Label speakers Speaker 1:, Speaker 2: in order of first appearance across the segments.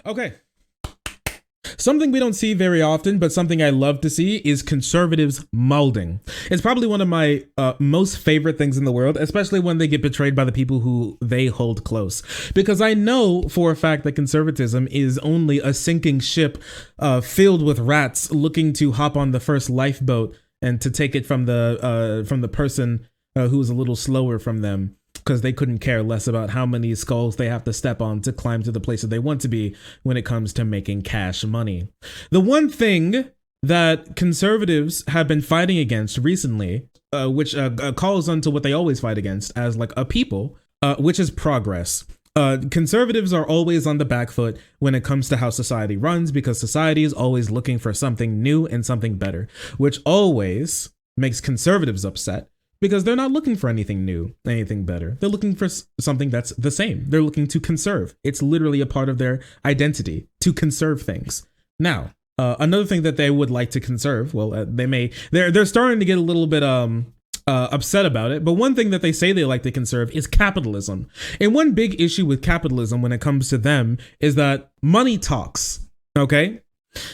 Speaker 1: Okay. Something we don't see very often, but something I love to see is conservatives molding. It's probably one of my most favorite things in the world, especially when they get betrayed by the people who they hold close. Because I know for a fact that conservatism is only a sinking ship filled with rats looking to hop on the first lifeboat and to take it from the person who's a little slower from them, because they couldn't care less about how many skulls they have to step on to climb to the place that they want to be when it comes to making cash money. The one thing that conservatives have been fighting against recently, which calls onto what they always fight against as like a people, which is progress. Conservatives are always on the back foot when it comes to how society runs, because society is always looking for something new and something better, which always makes conservatives upset, because they're not looking for anything new, anything better. They're looking for something that's the same. They're looking to conserve. It's literally a part of their identity to conserve things. Now, another thing that they would like to conserve, well, they're starting to get a little bit upset about it. But one thing that they say they like to conserve is capitalism. And one big issue with capitalism when it comes to them is that money talks. Okay.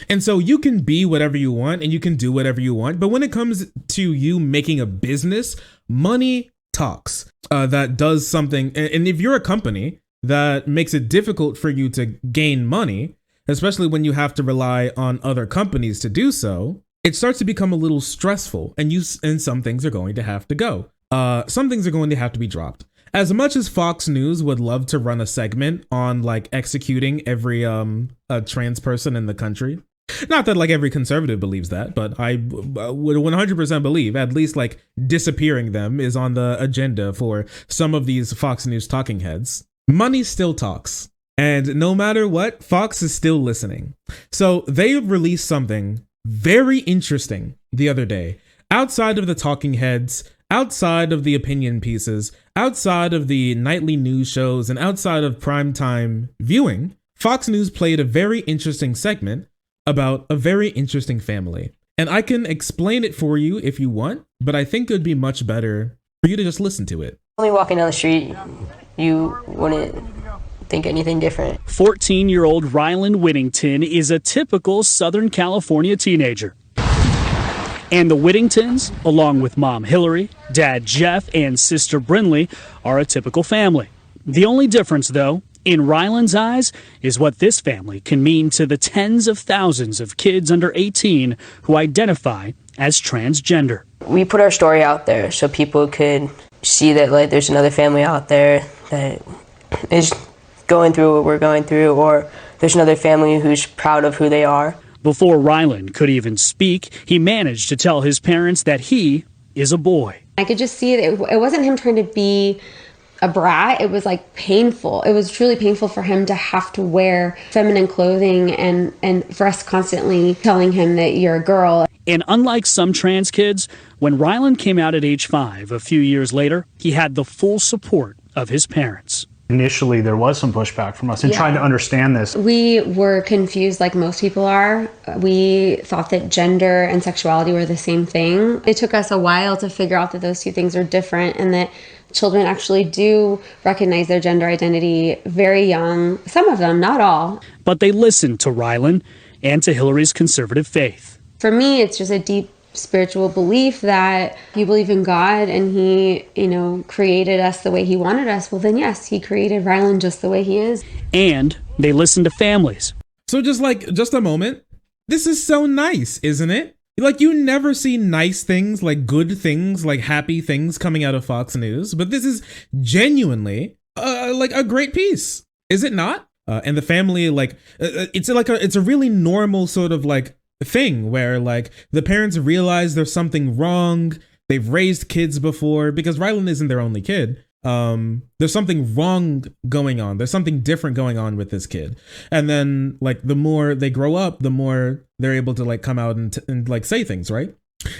Speaker 1: And so you can be whatever you want and you can do whatever you want. But when it comes to you making a business, money talks. That does something. And if you're a company that makes it difficult for you to gain money, especially when you have to rely on other companies to do so, it starts to become a little stressful, and some things are going to have to go. Some things are going to have to be dropped. As much as Fox News would love to run a segment on like executing every trans person in the country, not that like every conservative believes that, but I would 100% believe at least like disappearing them is on the agenda for some of these Fox News talking heads. Money still talks. And no matter what, Fox is still listening. So they released something very interesting the other day. Outside of the talking heads, outside of the opinion pieces, outside of the nightly news shows, and outside of primetime viewing, Fox News played a very interesting segment about a very interesting family. And I can explain it for you if you want, but I think it would be much better for you to just listen to it.
Speaker 2: Only walking down the street, you wouldn't think anything different.
Speaker 3: 14-year-old Ryland Whittington is a typical Southern California teenager. And the Whittingtons, along with mom Hillary, dad Jeff, and sister Brinley, are a typical family. The only difference, though, in Ryland's eyes, is what this family can mean to the tens of thousands of kids under 18 who identify as transgender.
Speaker 2: We put our story out there so people could see that like there's another family out there that is going through what we're going through, or there's another family who's proud of who they are.
Speaker 3: Before Ryland could even speak, he managed to tell his parents that he is a boy.
Speaker 4: I could just see that it wasn't him trying to be a brat. It was like painful. It was truly painful for him to have to wear feminine clothing and for us constantly telling him that you're a girl.
Speaker 3: And unlike some trans kids, when Ryland came out at age 5 a few years later, he had the full support of his parents.
Speaker 5: Initially, there was some pushback from us in trying to understand this.
Speaker 4: We were confused like most people are. We thought that gender and sexuality were the same thing. It took us a while to figure out that those two things are different and that children actually do recognize their gender identity very young. Some of them, not all.
Speaker 3: But they listened to Ryland and to Hillary's conservative faith.
Speaker 4: For me, it's just a deep spiritual belief that you believe in God and he, created us the way he wanted us. Well, then yes, he created Ryland just the way he is.
Speaker 3: And they listen to families.
Speaker 1: So just a moment. This is so nice, isn't it? Like you never see nice things, like good things, like happy things coming out of Fox News, but this is genuinely like a great piece. Is it not? And the family, it's a really normal sort of like thing where like the parents realize there's something wrong. They've raised kids before, because Ryland isn't their only kid. There's something wrong going on. There's something different going on with this kid. And then like the more they grow up, the more they're able to like come out and like say things, right?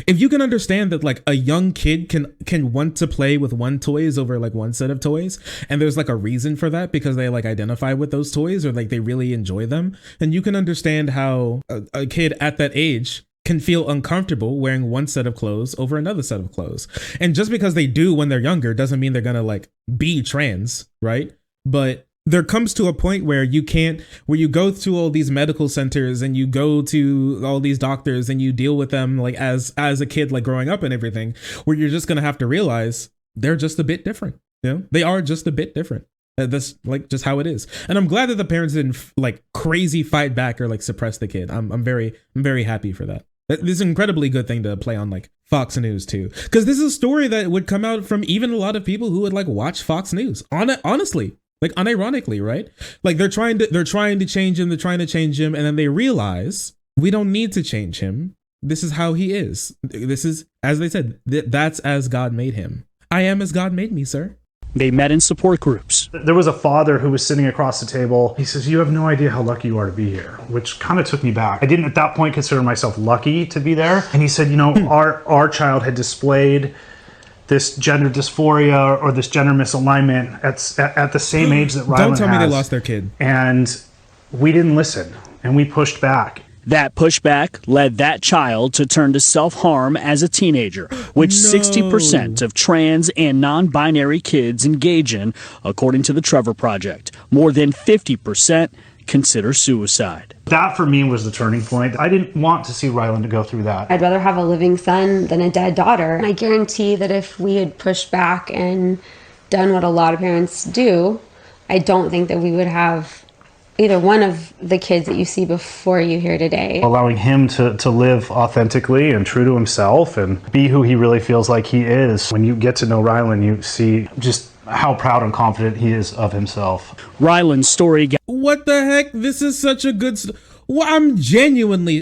Speaker 1: If you can understand that like a young kid can want to play with one toys over like one set of toys, and there's like a reason for that because they like identify with those toys or like they really enjoy them, then you can understand how a kid at that age can feel uncomfortable wearing one set of clothes over another set of clothes. And just because they do when they're younger doesn't mean they're gonna like be trans, right? But there comes to a point where you go to all these medical centers and you go to all these doctors and you deal with them like as a kid, like growing up and everything, where you're just going to have to realize they're just a bit different. They are just a bit different. That's like just how it is. And I'm glad that the parents didn't like crazy fight back or like suppress the kid. I'm very happy for that. This is an incredibly good thing to play on like Fox News too, because this is a story that would come out from even a lot of people who would like watch Fox News. Honestly, like unironically, right? Like they're trying to change him, and then they realize we don't need to change him. This is how he is. This is, as they said, that's as God made him. I am as God made me, sir.
Speaker 3: They met in support groups.
Speaker 5: There was a father who was sitting across the table. He says, "You have no idea how lucky you are to be here," which kind of took me back. I didn't at that point consider myself lucky to be there. And he said, our child had displayed this gender dysphoria or this gender misalignment at the same age that Rylan has.
Speaker 1: Don't tell me they lost their kid.
Speaker 5: And we didn't listen, and we pushed back.
Speaker 3: That pushback led that child to turn to self-harm as a teenager, which 60% of trans and non-binary kids engage in, according to the Trevor Project. More than 50% consider suicide.
Speaker 5: That for me was the turning point. I didn't want to see Rylan to go through that.
Speaker 4: I'd rather have a living son than a dead daughter. I guarantee that if we had pushed back and done what a lot of parents do, I don't think that we would have either one of the kids that you see before you here today.
Speaker 5: Allowing him to live authentically and true to himself and be who he really feels like he is. When you get to know Rylan, you see just how proud and confident he is of himself.
Speaker 3: Rylan's story.
Speaker 1: What the heck? This is such a good. Well, I'm genuinely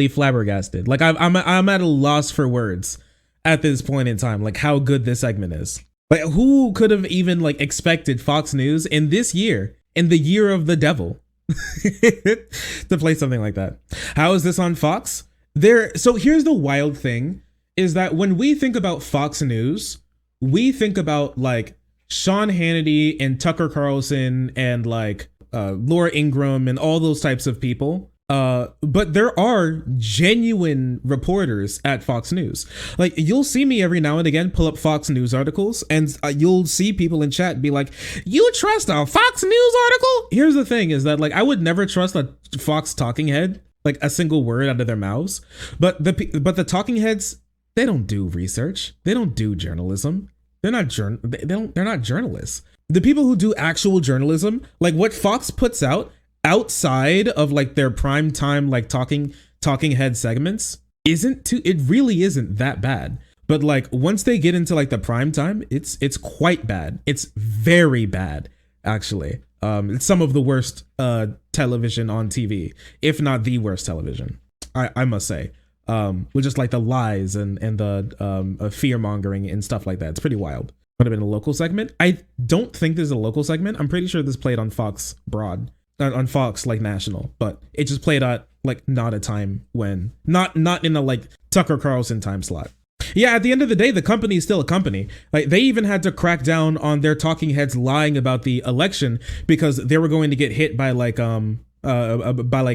Speaker 1: flabbergasted. Like I'm at a loss for words at this point in time. Like how good this segment is. Like who could have even like expected Fox News in this year, in the year of the devil, to play something like that? How is this on Fox? So here's the wild thing, is that when we think about Fox News, we think about like Sean Hannity and Tucker Carlson and like Laura Ingraham and all those types of people. But there are genuine reporters at Fox News. Like you'll see me every now and again pull up Fox News articles, and you'll see people in chat be like, "You trust a Fox News article?" Here's the thing: is that like I would never trust a Fox talking head, like a single word out of their mouths. But the talking heads, they don't do research. They don't do journalism. They're not they're not journalists. The people who do actual journalism, like what Fox puts out outside of like their prime time like talking head segments, it really isn't that bad. But like once they get into like the prime time, it's quite bad. It's very bad, actually. It's some of the worst television on TV, if not the worst television, I must say. With just like the lies and the fear mongering and stuff like that. It's pretty wild. Would have been a local segment. I don't think there's a local segment. I'm pretty sure this played on Fox Broad. On Fox like national, but it just played at like not a time when not in a like Tucker Carlson time slot. Yeah, at the end of the day, the company is still a company. Like they even had to crack down on their talking heads lying about the election because they were going to get hit by like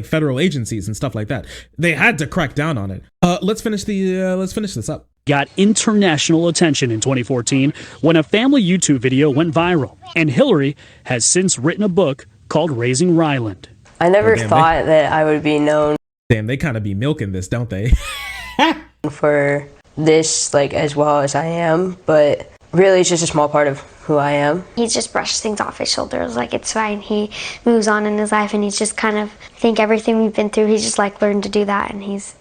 Speaker 1: federal agencies and stuff like that. They had to crack down on it. Let's finish this up.
Speaker 3: Got international attention in 2014 when a family YouTube video went viral, and Hillary has since written a book called Raising Ryland.
Speaker 2: I never thought that I would be known.
Speaker 1: Damn, they kind of be milking this, don't they?
Speaker 2: For this, like, as well as I am, but really it's just a small part of who I am.
Speaker 6: He just brushes things off his shoulders, like it's fine. He moves on in his life, and he's just kind of, I think everything we've been through, he's just like learned to do that, and he's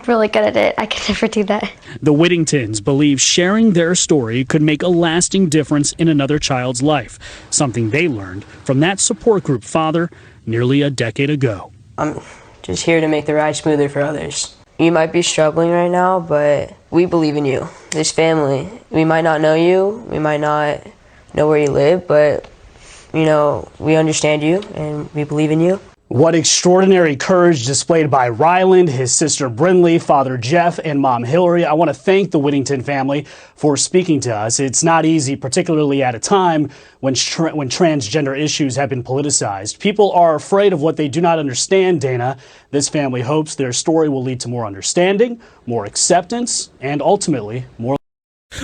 Speaker 6: really good at it. I could never do that.
Speaker 3: The Whittingtons believe sharing their story could make a lasting difference in another child's life, something they learned from that support group father nearly a decade ago.
Speaker 2: I'm just here to make the ride smoother for others. You might be struggling right now, but we believe in you. This family, we might not know you, we might not know where you live, but you know, we understand you and we believe in you.
Speaker 3: What extraordinary courage displayed by Ryland, his sister Brinley, father Jeff, and mom Hillary. I want to thank the Whittington family for speaking to us. It's not easy, particularly at a time when transgender issues have been politicized. People are afraid of what they do not understand, Dana. This family hopes their story will lead to more understanding, more acceptance, and ultimately more.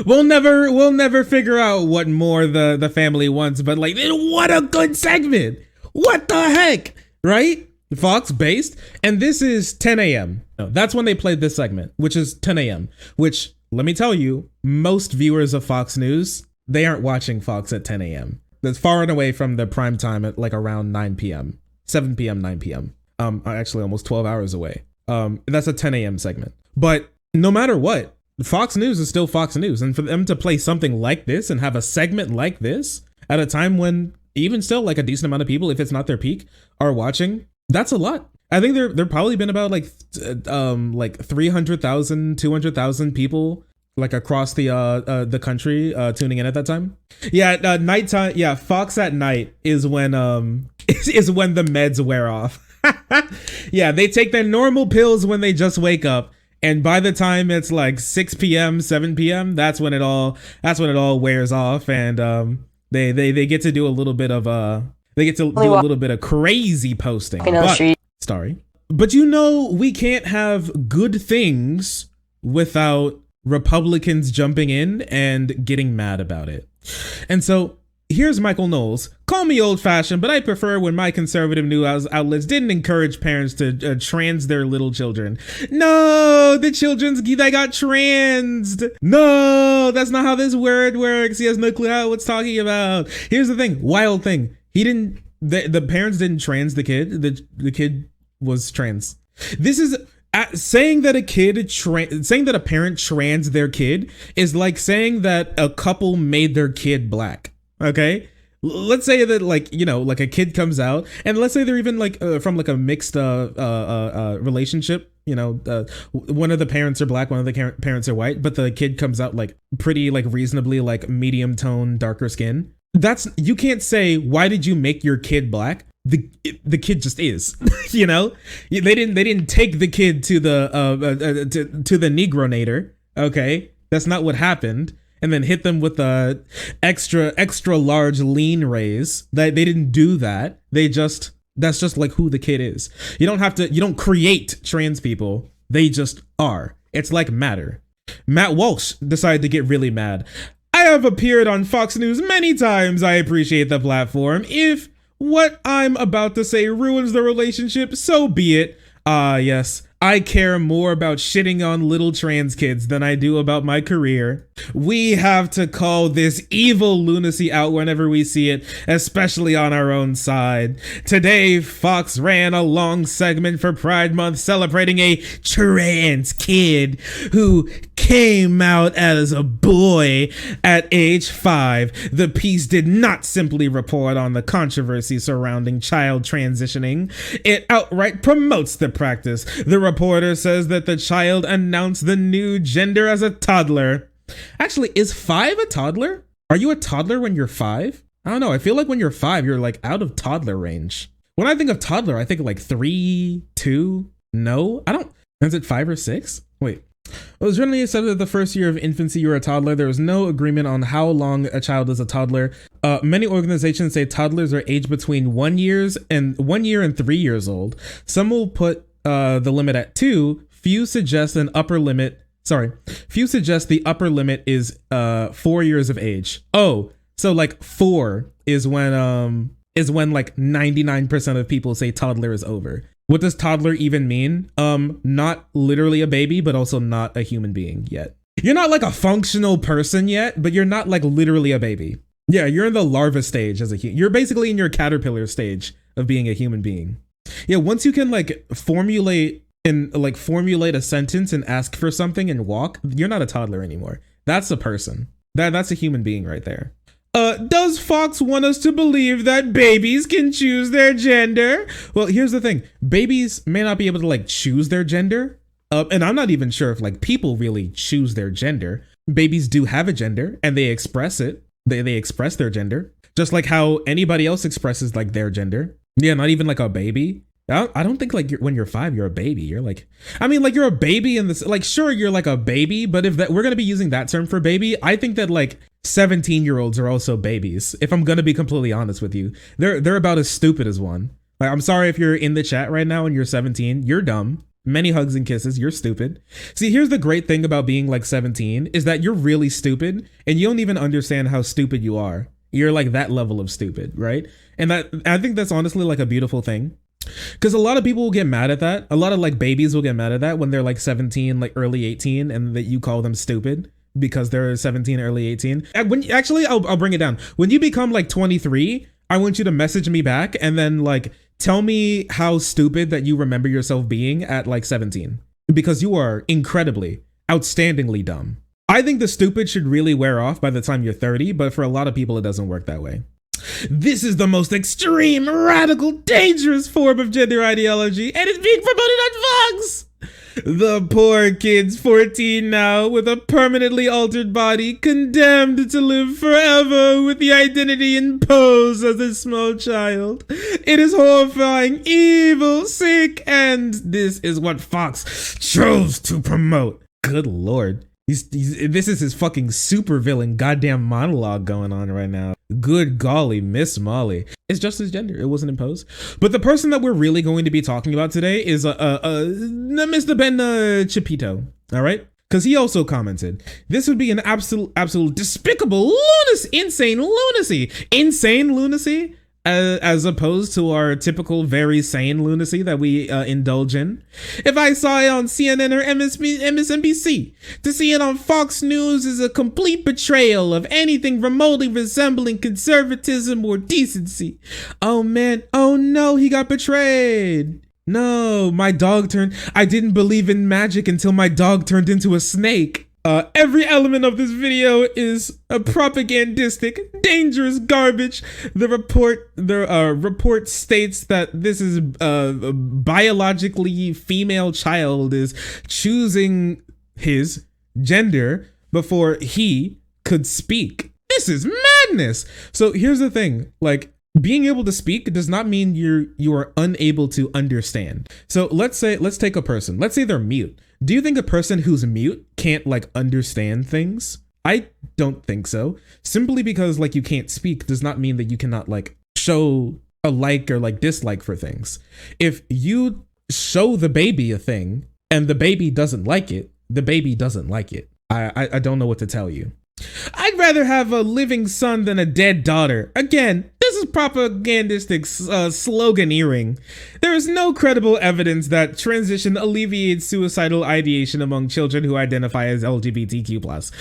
Speaker 1: We'll never figure out what more the family wants, but like, what a good segment. What the heck, right? Fox based. And this is 10 a.m. That's when they played this segment, which is 10 a.m., which, let me tell you, most viewers of Fox News, they aren't watching Fox at 10 a.m. That's far and away from the prime time at like around 9 p.m., 7 p.m., 9 p.m. Actually almost 12 hours away. That's a 10 a.m. segment. But no matter what, Fox News is still Fox News. And for them to play something like this and have a segment like this at a time when even still like a decent amount of people, if it's not their peak, are watching, that's a lot. I think there probably been about like 300,000, 200,000 people like across the country tuning in at that time. Yeah, nighttime. Yeah, Fox at night is when is when the meds wear off. Yeah, they take their normal pills when they just wake up, and by the time it's like 6 p.m., 7 p.m., that's when it all wears off, and they get to do a little bit of crazy posting. But you know, we can't have good things without Republicans jumping in and getting mad about it. And so here's Michael Knowles. Call me old-fashioned, but I prefer when my conservative news outlets didn't encourage parents to trans their little children. No, the they got transed. No, that's not how this word works. He has no clue how it's talking about. Here's the thing, wild thing. The parents didn't trans the kid. The kid was trans. This is saying that a parent trans their kid is like saying that a couple made their kid black. Okay, let's say that like a kid comes out, and let's say they're even like from like a mixed relationship. One of the parents are black, one of the parents are white, but the kid comes out like pretty like reasonably like medium tone, darker skin. You can't say, why did you make your kid black? The kid just is. They didn't take the kid to the Negronator. Okay, that's not what happened. And then hit them with a extra large lean raise. They didn't do that. That's just like who the kid is. You don't create trans people. They just are. It's like matter. Matt Walsh decided to get really mad. I have appeared on Fox News many times. I appreciate the platform. If what I'm about to say ruins the relationship, so be it. Yes, I care more about shitting on little trans kids than I do about my career. We have to call this evil lunacy out whenever we see it, especially on our own side. Today, Fox ran a long segment for Pride Month celebrating a trans kid who came out as a boy at age 5. The piece did not simply report on the controversy surrounding child transitioning. It outright promotes the practice. The reporter says that the child announced the new gender as a toddler. Actually, is 5 a toddler? Are you a toddler when you're 5? I don't know. I feel like when you're 5, you're like out of toddler range. When I think of toddler, I think like 3, 2. No, I don't. Is it 5 or 6? Wait. It was generally accepted that the first year of infancy you're a toddler. There was no agreement on how long a child is a toddler. Many organizations say toddlers are aged between 1 year and 3 years old. Some will put the limit at 2. Few suggest the upper limit is 4 years of age. Oh, so like 4 is when like 99% of people say toddler is over. What does toddler even mean? Not literally a baby, but also not a human being yet. You're not like a functional person yet, but you're not like literally a baby. Yeah, you're in the larva stage as a human. You're basically in your caterpillar stage of being a human being. Yeah, once you can like formulate a sentence and ask for something and walk, you're not a toddler anymore. That's a person. That's a human being right there. Does Fox want us to believe that babies can choose their gender? Well, here's the thing. Babies may not be able to like choose their gender. And I'm not even sure if like people really choose their gender. Babies do have a gender and they express it. They express their gender. Just like how anybody else expresses like their gender. Yeah, not even like a baby. I don't think like when you're 5, you're a baby. You're like, I mean, like you're a baby in this, like, sure, you're like a baby, but if we're going to be using that term for baby, I think that like 17-year-olds are also babies. If I'm going to be completely honest with you, they're about as stupid as one. Like, I'm sorry if you're in the chat right now and you're 17, you're dumb. Many hugs and kisses. You're stupid. See, here's the great thing about being like 17 is that you're really stupid and you don't even understand how stupid you are. You're like that level of stupid, right? And I think that's honestly like a beautiful thing. Because a lot of people will get mad at that. A lot of like babies will get mad at that when they're like 17, like early 18, and that you call them stupid because they're 17, early 18. I'll bring it down. When you become like 23, I want you to message me back and then like tell me how stupid that you remember yourself being at like 17, because you are incredibly, outstandingly dumb. I think the stupid should really wear off by the time you're 30, but for a lot of people, it doesn't work that way. This is the most extreme, radical, dangerous form of gender ideology, and it's being promoted on Vox. The poor kid's 14 now, with a permanently altered body, condemned to live forever with the identity imposed as a small child. It is horrifying, evil, sick, and this is what Fox chose to promote. Good Lord. This is his fucking supervillain goddamn monologue going on right now. Good golly, Miss Molly. It's just his gender. It wasn't imposed. But the person that we're really going to be talking about today is Mr. Ben Shapiro. All right? Because he also commented, this would be an absolute despicable lunacy, insane lunacy, as opposed to our typical very sane lunacy that we indulge in. If I saw it on CNN or MSNBC, to see it on Fox News is a complete betrayal of anything remotely resembling conservatism or decency. Oh man, oh no, he got betrayed. No, I didn't believe in magic until my dog turned into a snake. Every element of this video is a propagandistic, dangerous garbage. The report states that this is a biologically female child is choosing his gender before he could speak. This is madness. So here's the thing, like, being able to speak does not mean you are unable to understand. So let's take a person. Let's say they're mute. Do you think a person who's mute can't like understand things? I don't think so. Simply because like you can't speak does not mean that you cannot like show a like or like dislike for things. If you show the baby a thing and the baby doesn't like it, the baby doesn't like it. I don't know what to tell you. I'd rather have a living son than a dead daughter. Again, this is propagandistic sloganeering. There is no credible evidence that transition alleviates suicidal ideation among children who identify as LGBTQ+.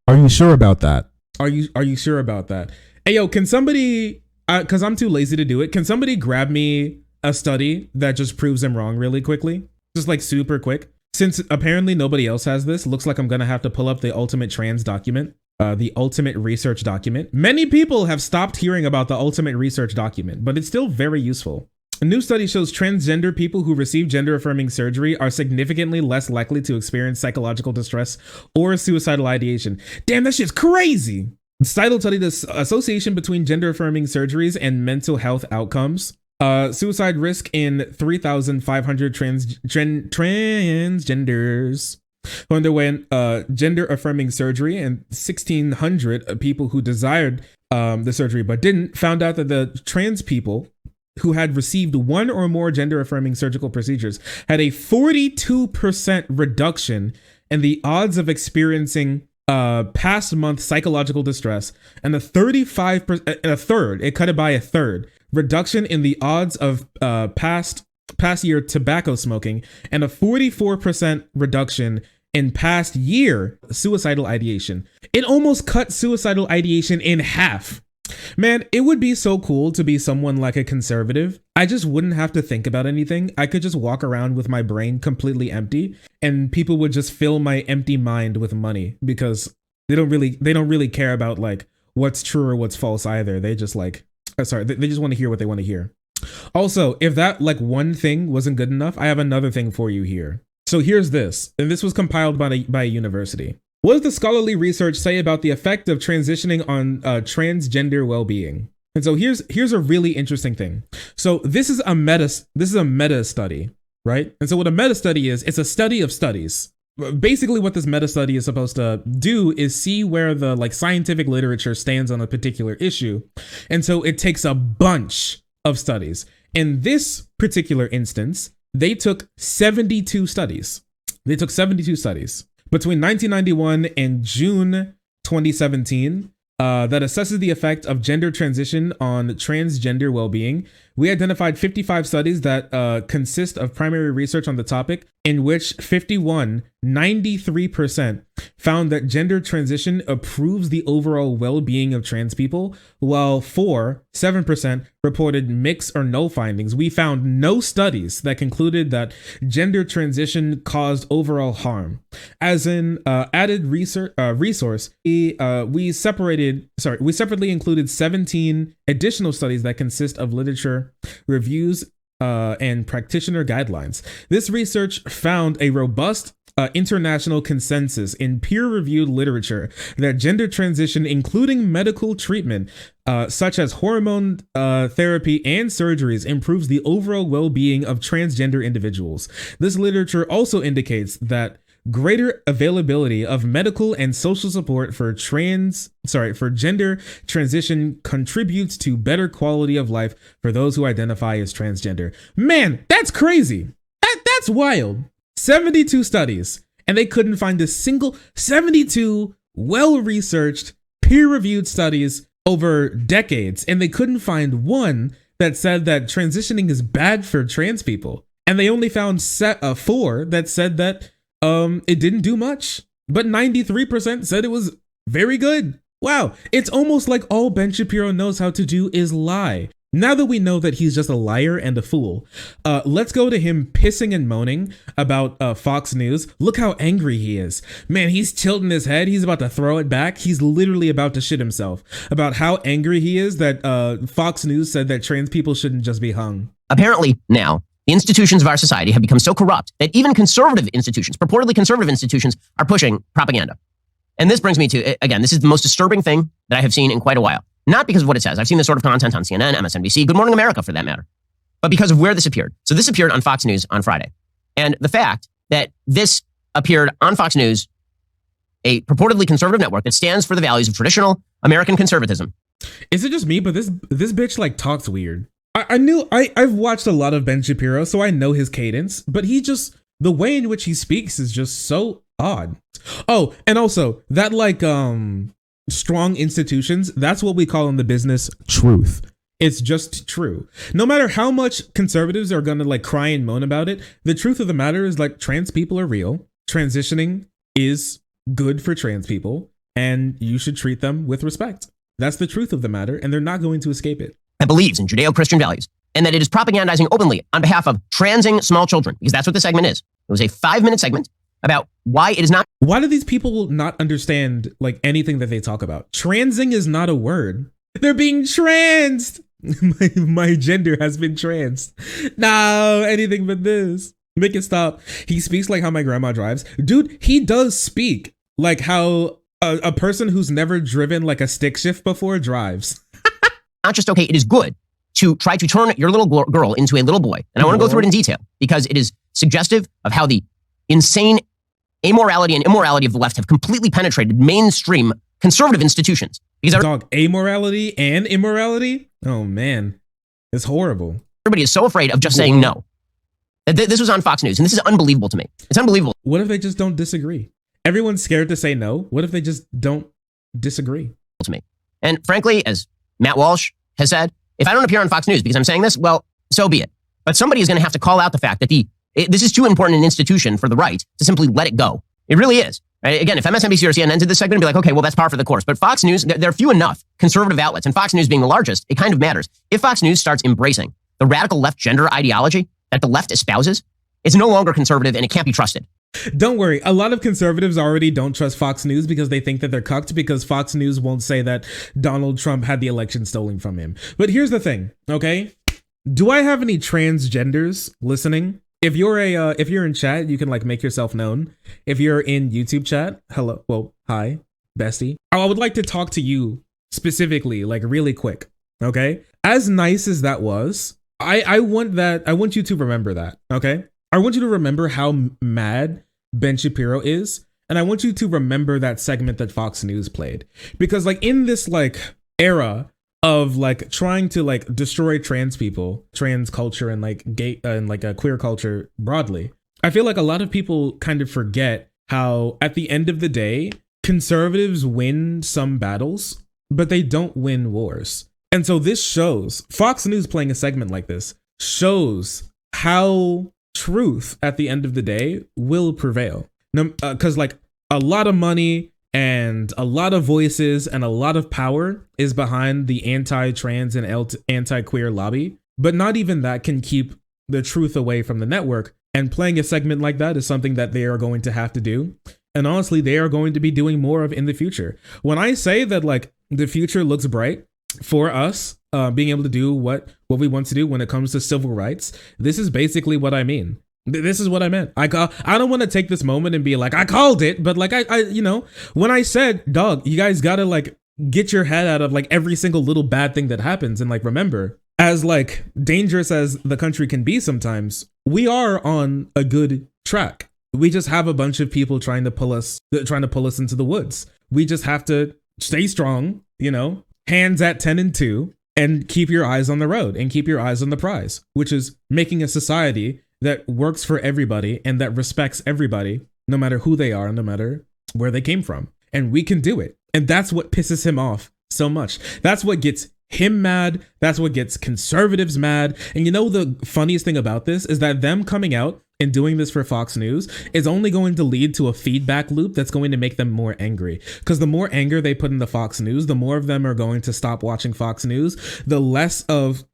Speaker 1: Are you sure about that? Are you sure about that? Hey, yo, can somebody, because I'm too lazy to do it, can somebody grab me a study that just proves them wrong really quickly? Just like super quick. Since apparently nobody else has this, looks like I'm gonna have to pull up the ultimate trans document. The ultimate research document. Many people have stopped hearing about the ultimate research document, but it's still very useful. A new study shows transgender people who receive gender-affirming surgery are significantly less likely to experience psychological distress or suicidal ideation. Damn, that shit's crazy. The title studied the association between gender-affirming surgeries and mental health outcomes. Suicide risk in 3,500 transgenders who underwent gender-affirming surgery, and 1,600 people who desired the surgery but didn't found out that the trans people who had received one or more gender-affirming surgical procedures had a 42% reduction in the odds of experiencing past month psychological distress, and a 35%, it cut it by a third, reduction in the odds of past year tobacco smoking, and a 44% reduction in past year suicidal ideation. It almost cut suicidal ideation in half. Man, it would be so cool to be someone like a conservative. I just wouldn't have to think about anything. I could just walk around with my brain completely empty, and people would just fill my empty mind with money, because they don't really care about like what's true or what's false either. They just like, they just want to hear what they want to hear. Also, if that like one thing wasn't good enough, I have another thing for you here. So here's this, and this was compiled by a university. What does the scholarly research say about the effect of transitioning on transgender well-being? And so here's a really interesting thing. So this is a meta study, right? And so what a meta study is, it's a study of studies. Basically what this meta study is supposed to do is see where the like scientific literature stands on a particular issue. And so it takes a bunch of studies. In this particular instance, They took 72 studies. They took 72 studies between 1991 and June 2017 that assesses the effect of gender transition on transgender well-being. We identified 55 studies that consist of primary research on the topic, in which 93% found that gender transition improves the overall well-being of trans people, while 7% reported mixed or no findings. We found no studies that concluded that gender transition caused overall harm. As an added resource, we separately included 17 additional studies that consist of literature reviews and practitioner guidelines. This research found a robust international consensus in peer-reviewed literature that gender transition, including medical treatment such as hormone therapy and surgeries, improves the overall well-being of transgender individuals. This literature also indicates that greater availability of medical and social support for gender transition contributes to better quality of life for those who identify as transgender. Man, that's crazy. That's wild. 72 studies, and they couldn't find a single 72 well-researched, peer-reviewed studies over decades, and they couldn't find one that said that transitioning is bad for trans people. And they only found 4 that said that it didn't do much, but 93% said it was very good. Wow, it's almost like all Ben Shapiro knows how to do is lie. Now that we know that he's just a liar and a fool, let's go to him pissing and moaning about Fox News. Look how angry he is. Man, he's tilting his head. He's about to throw it back. He's literally about to shit himself about how angry he is that Fox News said that trans people shouldn't just be hung.
Speaker 7: Apparently now, the institutions of our society have become so corrupt that even conservative institutions, purportedly conservative institutions, are pushing propaganda. And this brings me to, again, this is the most disturbing thing that I have seen in quite a while. Not because of what it says. I've seen this sort of content on CNN, MSNBC, Good Morning America for that matter. But because of where this appeared. So this appeared on Fox News on Friday. And the fact that this appeared on Fox News, a purportedly conservative network that stands for the values of traditional American conservatism.
Speaker 1: Is it just me, but this bitch like talks weird? I've watched a lot of Ben Shapiro, so I know his cadence, but the way in which he speaks is just so odd. Oh, and also that like strong institutions, that's what we call in the business truth. It's just true. No matter how much conservatives are gonna like cry and moan about it, the truth of the matter is like trans people are real. Transitioning is good for trans people, and you should treat them with respect. That's the truth of the matter, and they're not going to escape it.
Speaker 7: That believes in Judeo-Christian values, and that it is propagandizing openly on behalf of transing small children, because that's what the segment is. It was a 5-minute segment about why it is not.
Speaker 1: Why do these people not understand like anything that they talk about? Transing is not a word. They're being transed. My gender has been transed. No, anything but this. Make it stop. He speaks like how my grandma drives. Dude, he does speak like how a person who's never driven like a stick shift before drives.
Speaker 7: Not just okay, it is good to try to turn your little girl into a little boy. And I want to go through it in detail because it is suggestive of how the insane amorality and immorality of the left have completely penetrated mainstream conservative institutions. Because
Speaker 1: amorality and immorality? Oh man, it's horrible.
Speaker 7: Everybody is so afraid of just saying no. This was on Fox News, and this is unbelievable to me. It's unbelievable.
Speaker 1: What if they just don't disagree? Everyone's scared to say no. What if they just don't disagree?
Speaker 7: To me. And frankly, as Matt Walsh has said, if I don't appear on Fox News because I'm saying this, well, so be it. But somebody is going to have to call out the fact that this is too important an institution for the right to simply let it go. It really is. Right? Again, if MSNBC or CNN did this segment, I'd be like, okay, well, that's par for the course. But Fox News, there are few enough conservative outlets, and Fox News being the largest, it kind of matters. If Fox News starts embracing the radical left gender ideology that the left espouses, it's no longer conservative and it can't be trusted.
Speaker 1: Don't worry. A lot of conservatives already don't trust Fox News because they think that they're cucked because Fox News won't say that Donald Trump had the election stolen from him. But here's the thing, okay? Do I have any transgenders listening? If you're in chat, you can like make yourself known. If you're in YouTube chat, hello, well, hi, bestie. I would like to talk to you specifically, like really quick, okay? As nice as that was, I want you to remember that, okay? I want you to remember how mad Ben Shapiro is, and I want you to remember that segment that Fox News played. Because like in this like era of like trying to like destroy trans people, trans culture, and like gay and like a queer culture broadly. I feel like a lot of people kind of forget how at the end of the day, conservatives win some battles, but they don't win wars. And so this shows, Fox News playing a segment like this shows how truth at the end of the day will prevail. Because like a lot of money and a lot of voices and a lot of power is behind the anti-trans and anti-queer lobby, but not even that can keep the truth away from the network. And playing a segment like that is something that they are going to have to do. And honestly, they are going to be doing more of in the future. When I say that like the future looks bright for us being able to do what we want to do when it comes to civil rights, this is basically what I mean. This is what I meant. I don't want to take this moment and be like, I called it, but like I you know, when I said, dog, you guys gotta like get your head out of like every single little bad thing that happens, and like remember, as like dangerous as the country can be sometimes, we are on a good track. We just have a bunch of people trying to pull us into the woods. We just have to stay strong, you know, hands at 10 and 2, and keep your eyes on the road and keep your eyes on the prize, which is making a society that works for everybody and that respects everybody, no matter who they are, no matter where they came from. And we can do it. And that's what pisses him off so much. That's what gets him mad. That's what gets conservatives mad. And you know, the funniest thing about this is that them coming out and doing this for Fox News is only going to lead to a feedback loop that's going to make them more angry. Because the more anger they put in the Fox News, the more of them are going to stop watching Fox News. The less of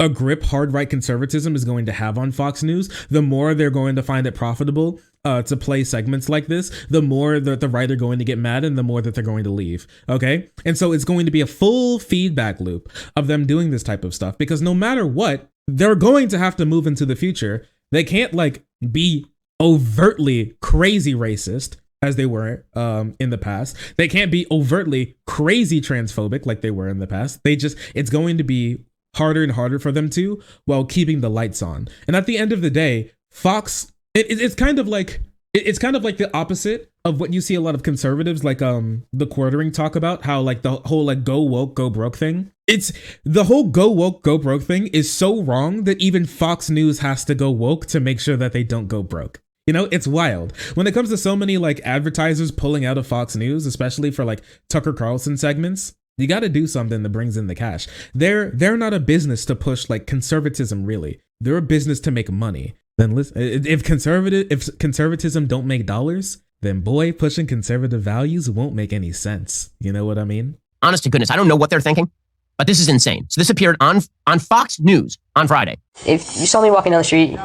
Speaker 1: a grip hard right conservatism is going to have on Fox News, the more they're going to find it profitable to play segments like this, the more that the right are going to get mad, and the more that they're going to leave. Okay. And so it's going to be a full feedback loop of them doing this type of stuff, because no matter what, they're going to have to move into the future. They can't like be overtly crazy racist as they were in the past. They can't be overtly crazy transphobic like they were in the past. It's going to be harder and harder for them to, while keeping the lights on. And at the end of the day, Fox, it's kind of like the opposite of what you see a lot of conservatives like the Quartering talk about, how like the whole like go woke, go broke thing. It's the whole go woke, go broke thing is so wrong that even Fox News has to go woke to make sure that they don't go broke. You know, it's wild. When it comes to so many like advertisers pulling out of Fox News, especially for like Tucker Carlson segments, you got to do something that brings in the cash. They're not a business to push like conservatism, really. They're a business to make money. Then listen, if conservatism don't make dollars, then boy, pushing conservative values won't make any sense. You know what I mean?
Speaker 7: Honest to goodness, I don't know what they're thinking, but this is insane. So this appeared on Fox News on Friday.
Speaker 2: If you saw me walking down the street,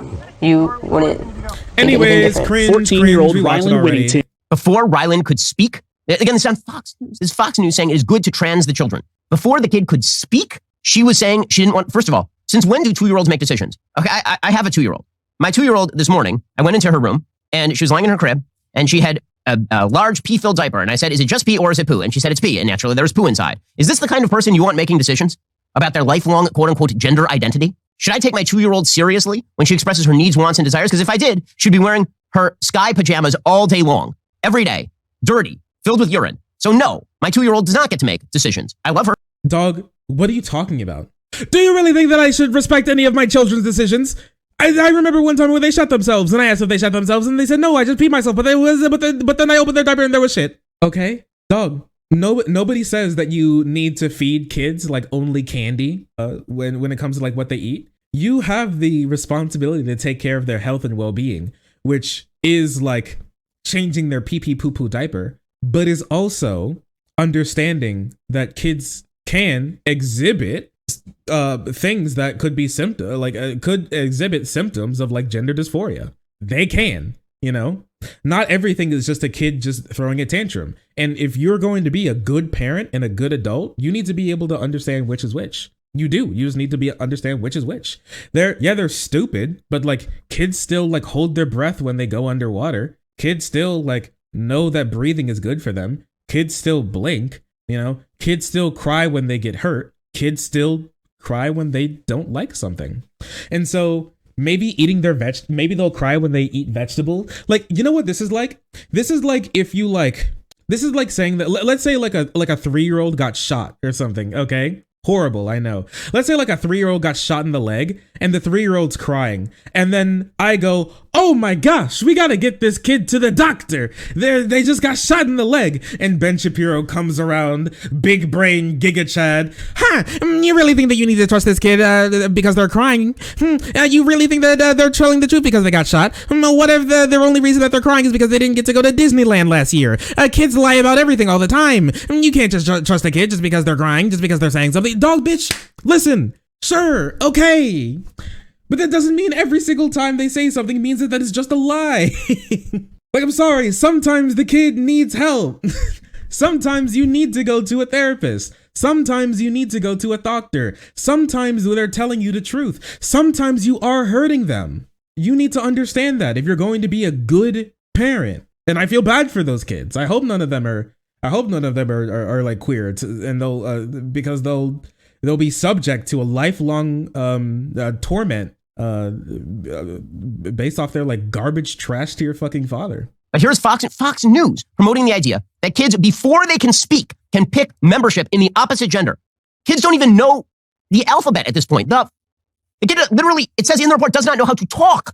Speaker 2: you wouldn't.
Speaker 1: Anyways, cringe.
Speaker 3: 14-year-old Rylan Whittington.
Speaker 7: Before Rylan could speak, again, this is on Fox News. This is Fox News saying it is good to trans the children. Before the kid could speak, she was saying she didn't want, first of all, since when do 2-year-olds make decisions? Okay, I have a 2-year-old. My 2-year-old this morning, I went into her room and she was lying in her crib and she had a large pee-filled diaper. And I said, is it just pee or is it poo? And she said, it's pee. And naturally, there was poo inside. Is this the kind of person you want making decisions about their lifelong, quote unquote, gender identity? Should I take my 2-year-old seriously when she expresses her needs, wants, and desires? Because if I did, she'd be wearing her sky pajamas all day long, every day, dirty, filled with urine. So no, my 2-year-old does not get to make decisions. I love her.
Speaker 1: Dog, what are you talking about? Do you really think that I should respect any of my children's decisions? I remember one time where they shot themselves, and I asked if they shot themselves, and they said, no, I just peed myself, but then I opened their diaper and there was shit. Okay, dog. Nobody says that you need to feed kids like only candy when it comes to like what they eat. You have the responsibility to take care of their health and well-being, which is like changing their pee-pee poo-poo diaper, but is also understanding that kids can exhibit things that could be could exhibit symptoms of like gender dysphoria. They can, you know, not everything is just a kid just throwing a tantrum. And if you're going to be a good parent and a good adult, you need to be able to understand which is which. You do. You just need to understand which is which. They're stupid, but like kids still like hold their breath when they go underwater. Kids still like know that breathing is good for them. Kids still blink, you know, kids still cry when they get hurt. Kids still cry when they don't like something. And so maybe eating their maybe they'll cry when they eat vegetable. Like, you know what this is like? This is like if you like, this is like saying that, let's say like a 3-year-old got shot or something. Okay. Horrible, I know. Let's say like a 3-year-old got shot in the leg and the 3-year-old's crying. And then I go, oh my gosh, we gotta get this kid to the doctor. They just got shot in the leg. And Ben Shapiro comes around, big brain, Giga Chad. You really think that you need to trust this kid because they're crying? You really think that they're telling the truth because they got shot? What if their only reason that they're crying is because they didn't get to go to Disneyland last year? Kids lie about everything all the time. You can't just trust a kid just because they're crying, just because they're saying something. Dog bitch, listen, sure, okay. But that doesn't mean every single time they say something means that it's just a lie. Like, I'm sorry, sometimes the kid needs help. Sometimes you need to go to a therapist. Sometimes you need to go to a doctor. Sometimes they're telling you the truth. Sometimes you are hurting them. You need to understand that if you're going to be a good parent. And I feel bad for those kids. I hope none of them are like queer, and because they'll be subject to a lifelong torment based off their like garbage trash to your fucking father.
Speaker 7: But here's Fox News promoting the idea that kids, before they can speak, can pick membership in the opposite gender. Kids don't even know the alphabet at this point. The kid literally, it says in the report, does not know how to talk.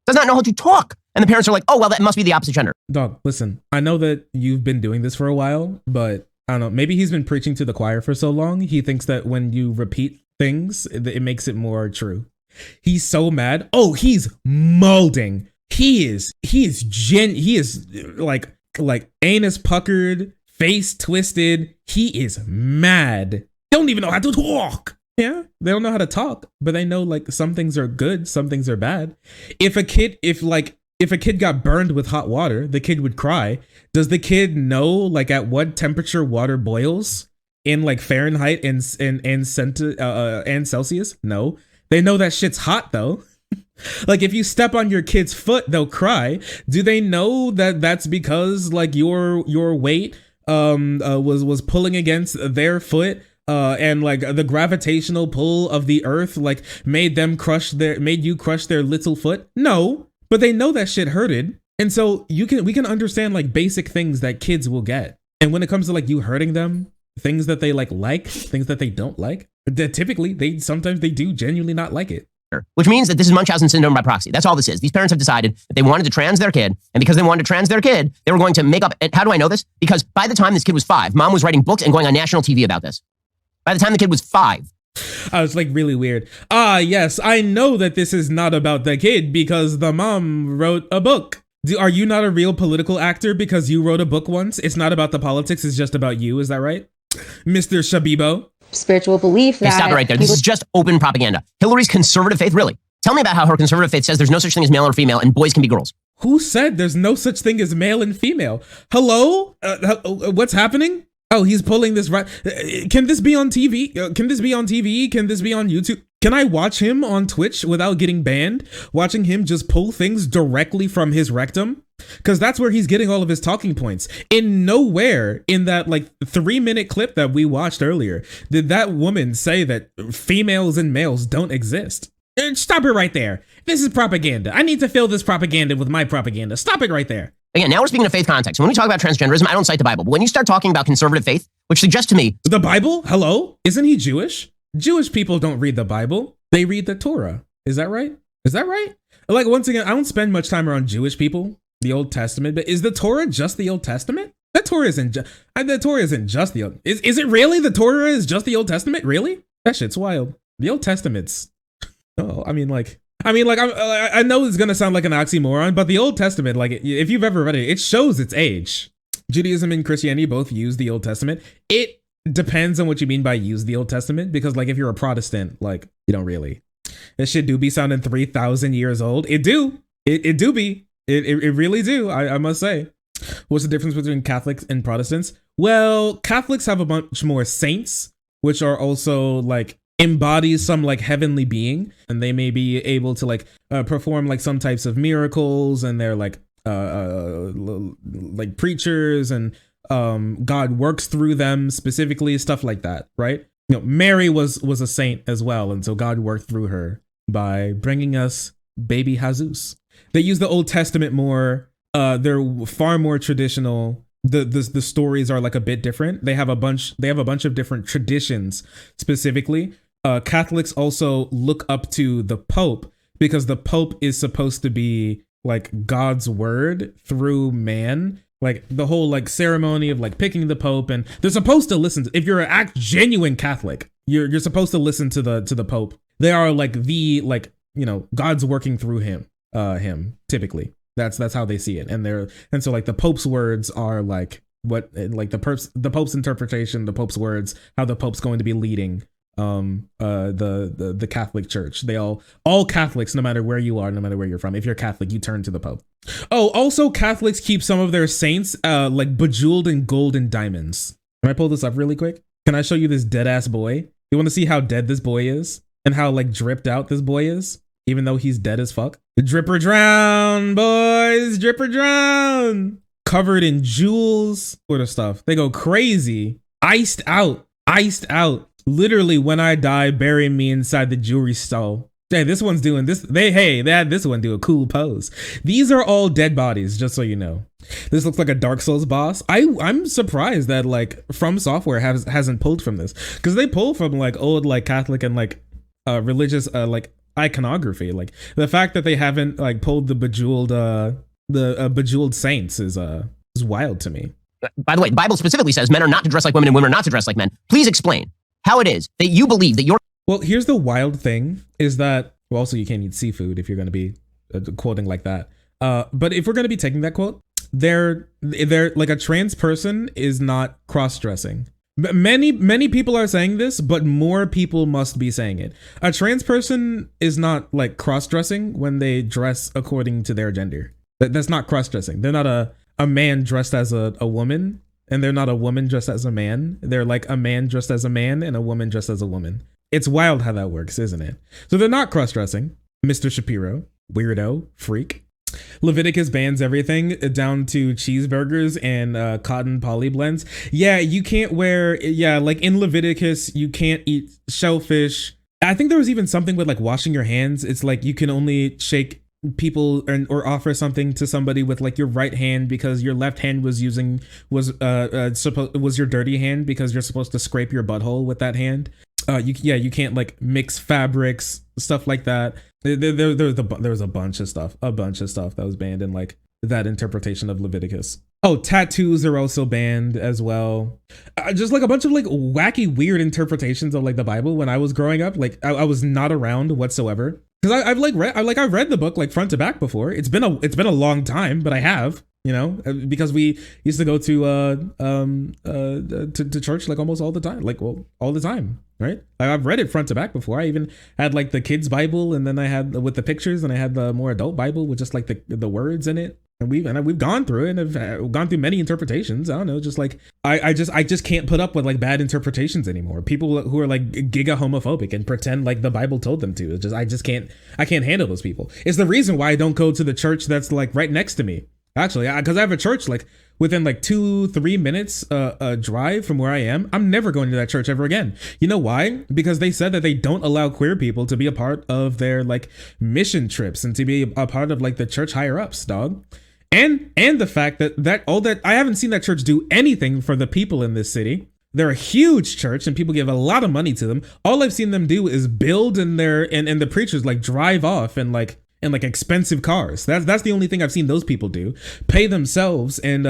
Speaker 7: Does not know how to talk. And the parents are like, oh, well, that must be the opposite gender.
Speaker 1: Dog, listen, I know that you've been doing this for a while, but I don't know, maybe he's been preaching to the choir for so long, he thinks that when you repeat things, it makes it more true. He's so mad. Oh, he's molding. He is like anus puckered, face twisted. He is mad. Don't even know how to talk. Yeah, they don't know how to talk, but they know like some things are good, some things are bad. If a kid got burned with hot water, the kid would cry. Does the kid know like at what temperature water boils in like Fahrenheit and Celsius? No, they know that shit's hot though. Like if you step on your kid's foot, they'll cry. Do they know that that's because like your weight was pulling against their foot? And like the gravitational pull of the earth like made you crush their little foot? No, but they know that shit hurted. And so we can understand like basic things that kids will get. And when it comes to like you hurting them, things that they like, things that they don't like, that typically sometimes they do genuinely not like it.
Speaker 7: Which means that this is Munchausen syndrome by proxy. That's all this is. These parents have decided that they wanted to trans their kid, and because they wanted to trans their kid, they were going to make up. And how do I know this? Because by the time this kid was 5, mom was writing books and going on national TV about this. By the time the kid was 5.
Speaker 1: I was like really weird. Yes, I know that this is not about the kid because the mom wrote a book. Are you not a real political actor because you wrote a book once? It's not about the politics, it's just about you. Is that right? Mr. Shabibo?
Speaker 4: Spiritual belief that...
Speaker 7: Okay, stop it right there. This is just open propaganda. Hillary's conservative faith, really. Tell me about how her conservative faith says there's no such thing as male or female and boys can be girls.
Speaker 1: Who said there's no such thing as male and female? Hello? What's happening? Oh, he's pulling this right. Can this be on TV? Can this be on TV? Can this be on YouTube? Can I watch him on Twitch without getting banned? Watching him just pull things directly from his rectum? Because that's where he's getting all of his talking points. In nowhere in that like 3-minute clip that we watched earlier did that woman say that females and males don't exist. Stop it right there. This is propaganda. I need to fill this propaganda with my propaganda. Stop it right there.
Speaker 7: Again, now we're speaking of faith context. When we talk about transgenderism, I don't cite the Bible. But when you start talking about conservative faith, which suggests to me...
Speaker 1: The Bible? Hello? Isn't he Jewish? Jewish people don't read the Bible. They read the Torah. Is that right? Is that right? Like, once again, I don't spend much time around Jewish people, the Old Testament, but is the Torah just the Old Testament? The Torah isn't just the Old... Is it really? The Torah is just the Old Testament? Really? That shit's wild. The Old Testament's... Oh, I know it's gonna sound like an oxymoron, but the Old Testament, like if you've ever read it, it shows its age. Judaism and Christianity both use the Old Testament. It depends on what you mean by use the Old Testament, because like if you're a Protestant, like you don't really. This shit do be sounding 3,000 years old. It do. It do be. It really do. I must say. What's the difference between Catholics and Protestants? Well, Catholics have a bunch more saints, which are also like embodies some like heavenly being, and they may be able to like perform like some types of miracles, and they're like preachers, and God works through them specifically, stuff like that, right? You know, Mary was a saint as well, and so God worked through her by bringing us baby Jesus. They use the Old Testament more. They're far more traditional the stories are like a bit different. They have a bunch of different traditions specifically. Catholics also look up to the Pope because the Pope is supposed to be like God's word through man. Like the whole like ceremony of like picking the Pope, and they're supposed to listen to, if you're a genuine Catholic, you're supposed to listen to the Pope. They are like the, like, you know, God's working through him typically. That's how they see it. And so like the Pope's words are like what, like the Pope's interpretation, the Pope's words, how the Pope's going to be leading the Catholic Church. They all Catholics, no matter where you are, no matter where you're from, if you're Catholic, you turn to the Pope. Oh, also Catholics keep some of their saints like bejeweled in gold and diamonds. Can I pull this up really quick? Can I show you this dead ass boy? You want to see how dead this boy is and how like dripped out this boy is, even though he's dead as fuck? Drip or drown, boys, drip or drown. Covered in jewels, sort of stuff. They go crazy. Iced out. Literally, when I die, bury me inside the jewelry stall. Hey, this one's doing this. They had this one do a cool pose. These are all dead bodies, just so you know. This looks like a Dark Souls boss. I'm surprised that like From Software hasn't pulled from this, because they pull from like old like Catholic and like religious like iconography. Like the fact that they haven't like pulled the bejeweled saints is wild to me.
Speaker 7: By the way, the Bible specifically says men are not to dress like women and women are not to dress like men. Please explain how it is that you believe that you're...
Speaker 1: Well, here's the wild thing is that, well, also you can't eat seafood if you're going to be quoting like that. But if we're going to be taking that quote, they're like, a trans person is not cross-dressing. Many people are saying this, but more people must be saying it. A trans person is not like cross-dressing when they dress according to their gender. That's not cross-dressing. They're not a man dressed as a woman, and they're not a woman dressed as a man. They're like a man dressed as a man and a woman dressed as a woman. It's wild how that works, isn't it? So they're not cross-dressing. Mr. Shapiro, weirdo, freak. Leviticus bans everything down to cheeseburgers and cotton poly blends. Yeah, you can't wear, like in Leviticus, you can't eat shellfish. I think there was even something with like washing your hands. It's like you can only shake people or offer something to somebody with like your right hand, because your left hand was your dirty hand, because you're supposed to scrape your butthole with that hand. You can't like mix fabrics, stuff like that. There was a bunch of stuff that was banned in like that interpretation of Leviticus. Oh, tattoos are also banned as well. Just like a bunch of like wacky, weird interpretations of like the Bible. When I was growing up, like I was not around whatsoever, because I've read the book like front to back before. It's been a long time, but I have. You know, because we used to go to church like almost all the time, all the time, right? I've read it front to back before. I even had like the kids' Bible, and then I had with the pictures, and I had the more adult Bible with just like the words in it. And we've gone through it, and have gone through many interpretations. I don't know, just like I just can't put up with like bad interpretations anymore. People who are like giga homophobic and pretend like the Bible told them to. I can't handle those people. It's the reason why I don't go to the church that's like right next to me. Actually, because I have a church like within like 2-3 minutes drive from where I am. I'm never going to that church ever again. You know why? Because they said that they don't allow queer people to be a part of their like mission trips and to be a part of like the church higher ups, dog. And the fact that I haven't seen that church do anything for the people in this city. They're a huge church and people give a lot of money to them. All I've seen them do is build and the preachers like drive off and like expensive cars. That's the only thing I've seen those people do. Pay themselves and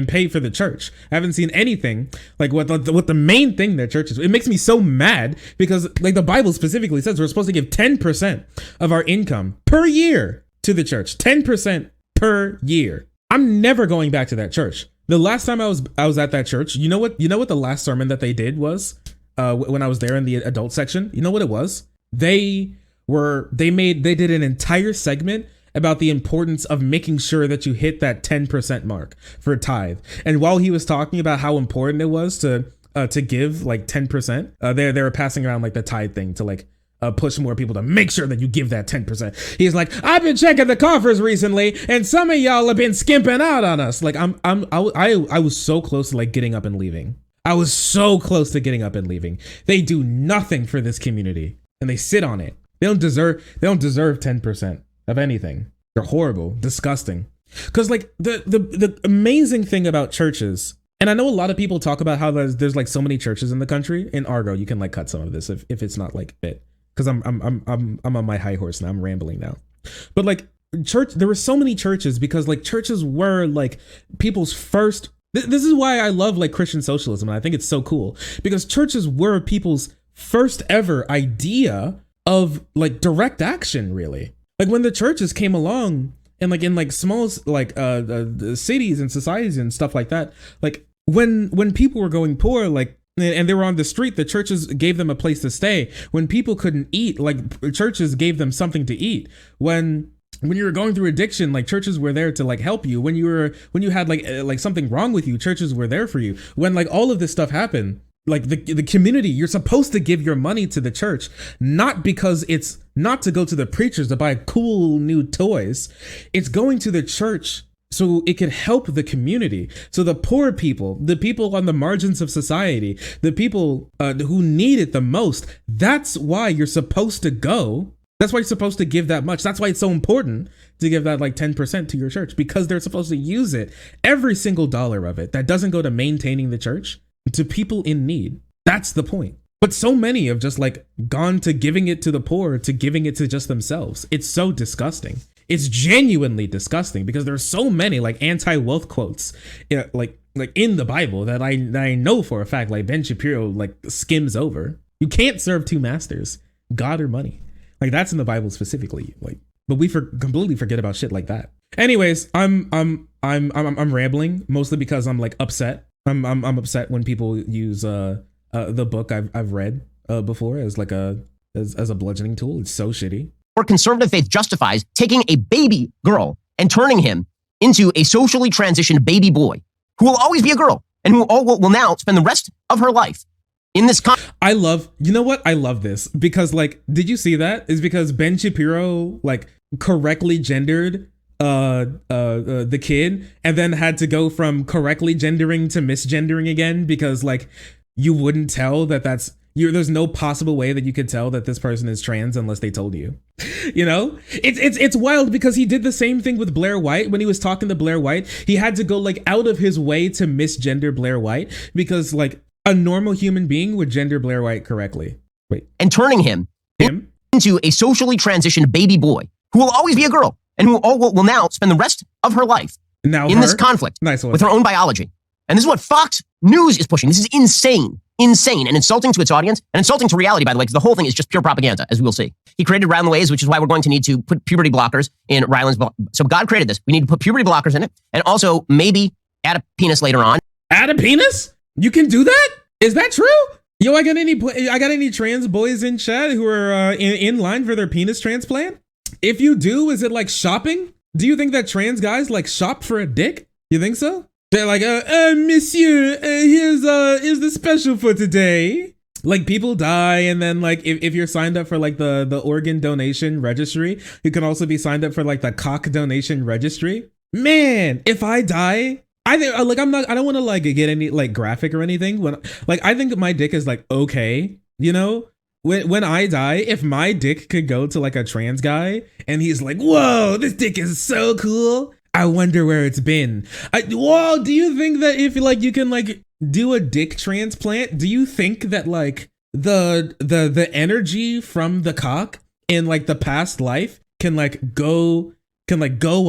Speaker 1: pay for the church. I haven't seen anything like what the main thing their church is. It makes me so mad because like the Bible specifically says we're supposed to give 10% of our income per year to the church. 10% per year. I'm never going back to that church. The last time I was at that church, you know what the last sermon that they did was when I was there in the adult section. You know what it was? They did an entire segment about the importance of making sure that you hit that 10% mark for tithe. And while he was talking about how important it was to give like 10%, they were passing around like the tithe thing to like push more people to make sure that you give that 10%. He's like, I've been checking the coffers recently, and some of y'all have been skimping out on us. Like I was so close to like getting up and leaving. I was so close to getting up and leaving. They do nothing for this community, and they sit on it. They don't deserve 10% of anything. They're horrible, disgusting. Because like the amazing thing about churches, and I know a lot of people talk about how there's like so many churches in the country. In Argo, you can like cut some of this if it's not like fit. Because I'm on my high horse now. I'm rambling now. But like church, there were so many churches because like churches were like people's first. This is why I love like Christian socialism, and I think it's so cool because churches were people's first ever idea of like direct action. Really, like when the churches came along and like in like small like cities and societies and stuff like that, like when people were going poor, like. And they were on the street, the churches gave them a place to stay. When people couldn't eat, like churches gave them something to eat. When you were going through addiction, like churches were there to like help you. When you had like something wrong with you, churches were there for you. When like all of this stuff happened, like the community, you're supposed to give your money to the church, not because it's not to go to the preachers to buy cool new toys. It's going to the church so it could help the community. So the poor people, the people on the margins of society, the people who need it the most, that's why you're supposed to go. That's why you're supposed to give that much. That's why it's so important to give that like 10% to your church, because they're supposed to use it, every single dollar of it that doesn't go to maintaining the church, to people in need. That's the point. But so many have just like gone to giving it to the poor, to giving it to just themselves. It's so disgusting. It's genuinely disgusting because there's so many like anti-wealth quotes, like in the Bible that I know for a fact, like Ben Shapiro like skims over. You can't serve two masters, God or money. Like that's in the Bible specifically. Like, but we completely forget about shit like that. Anyways, I'm rambling mostly because I'm like upset. I'm upset when people use the book I've read before as like as a bludgeoning tool. It's so shitty.
Speaker 7: Or conservative faith justifies taking a baby girl and turning him into a socially transitioned baby boy who will always be a girl and who will now spend the rest of her life in this.
Speaker 1: I love this because like, did you see that? Is because Ben Shapiro like correctly gendered the kid and then had to go from correctly gendering to misgendering again because like you wouldn't tell there's no possible way that you could tell that this person is trans unless they told you. You know, it's wild because he did the same thing with Blair White. When he was talking to Blair White, he had to go like out of his way to misgender Blair White because like a normal human being would gender Blair White correctly.
Speaker 7: And turning him into a socially transitioned baby boy who will always be a girl and who will now spend the rest of her life in this conflict with her own biology. And this is what Fox News is pushing. This is insane and insulting to its audience and insulting to reality, by the way, because the whole thing is just pure propaganda, as we will see. He created Rylan Ways, which is why we're going to need to put puberty blockers in Rylan's. So God created this. We need to put puberty blockers in it and also maybe add a penis later on.
Speaker 1: Add a penis? You can do that? Is that true? Yo, I got any trans boys in chat who are in line for their penis transplant? If you do, is it like shopping? Do you think that trans guys like shop for a dick? You think so? They're like, monsieur, here's the special for today. Like people die, and then like if you're signed up for like the organ donation registry, you can also be signed up for like the cock donation registry. Man, if I die, I think like I don't want to like get any like graphic or anything. When like I think my dick is like okay, you know. When I die, if my dick could go to like a trans guy and he's like, whoa, this dick is so cool, I wonder where it's been. Whoa, do you think that if like you can like do a dick transplant, do you think that like the energy from the cock in like the past life can go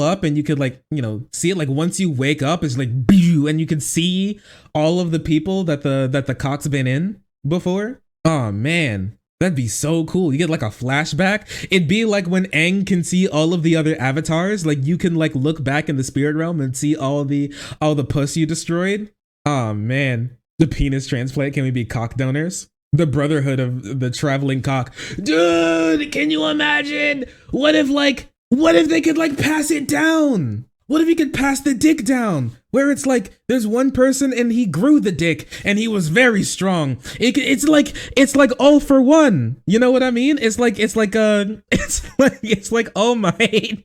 Speaker 1: up and you could like, you know, see it like once you wake up it's like and you can see all of the people that the cock's been in before? Oh man. That'd be so cool. You get like a flashback. It'd be like when Aang can see all of the other avatars. Like you can like look back in the spirit realm and see all the puss you destroyed. Oh man, the penis transplant. Can we be cock donors? The brotherhood of the traveling cock. Dude, can you imagine? What if they could like pass it down? What if you could pass the dick down? Where it's like there's one person and he grew the dick and he was very strong. It's like all for one. You know what I mean? It's like All Might,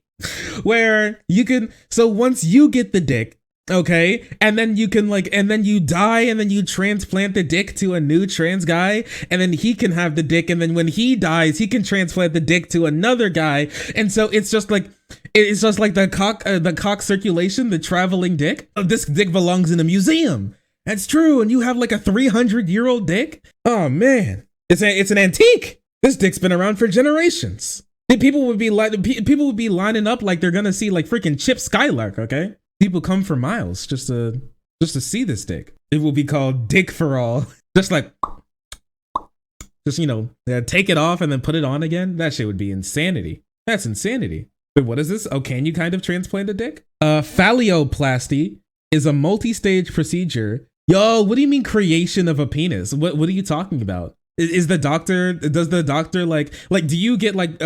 Speaker 1: where you can. So once you get the dick, okay, and then you can like, and then you die, and then you transplant the dick to a new trans guy, and then he can have the dick, and then when he dies, he can transplant the dick to another guy, and so it's just like. It's just like the cock circulation, the traveling dick. Oh, this dick belongs in a museum. That's true. And you have like a 300-year-old dick. Oh man, it's an antique. This dick's been around for generations. People would be lining up like they're gonna see like freaking Chip Skylark. Okay, people come for miles just to see this dick. It will be called Dick for All. Just take it off and then put it on again. That shit would be insanity. That's insanity. Wait, what is this? Oh, can you kind of transplant a dick? Phalloplasty is a multi-stage procedure. Yo, what do you mean creation of a penis? What are you talking about? Does the doctor like do you get like